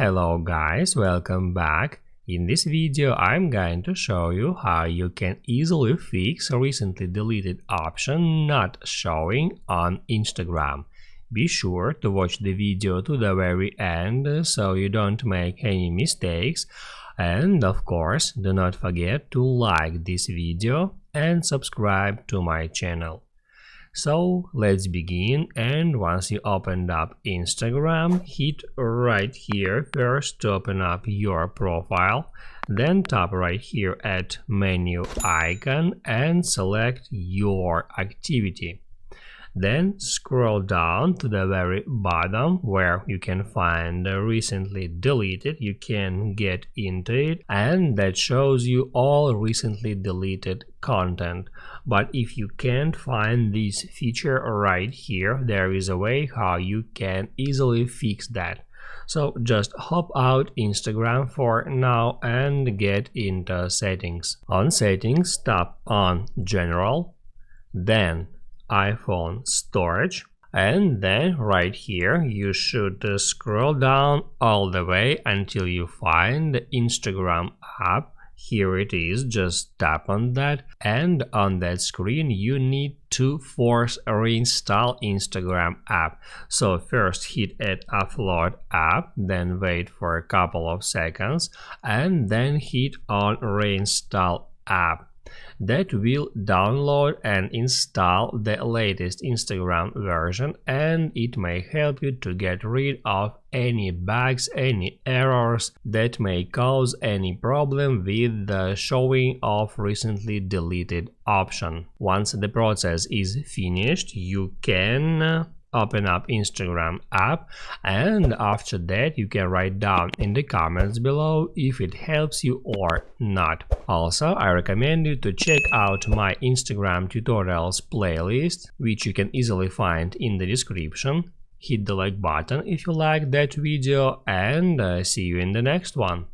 Hello guys, welcome back. In this video I'm going to show you how you can easily fix a recently deleted option not showing on Instagram. Be sure to watch the video to the very end so you don't make any mistakes, and of course do not forget to like this video and subscribe to my channel. So let's begin, and once you opened up Instagram, hit right here first to open up your profile, then tap right here at menu icon and select your activity. Then scroll down to the very bottom where you can find recently deleted. You can get into it and that shows you all recently deleted content. But if you can't find this feature right here, there is a way how you can easily fix that. So just hop out Instagram for now and get into settings. On settings, tap on general, then iPhone storage, and then right here you should scroll down all the way until you find the Instagram app. Here it is, just tap on that, and on that screen you need to force reinstall Instagram app. So first hit at upload app, then wait for a couple of seconds and then hit on reinstall app. That will download and install the latest Instagram version, and it may help you to get rid of any bugs, any errors that may cause any problem with the showing of recently deleted option. Once the process is finished, you can open up Instagram app, and after that you can write down in the comments below if it helps you or not. Also, I recommend you to check out my Instagram tutorials playlist, which you can easily find in the description. Hit the like button if you like that video, and see you in the next one.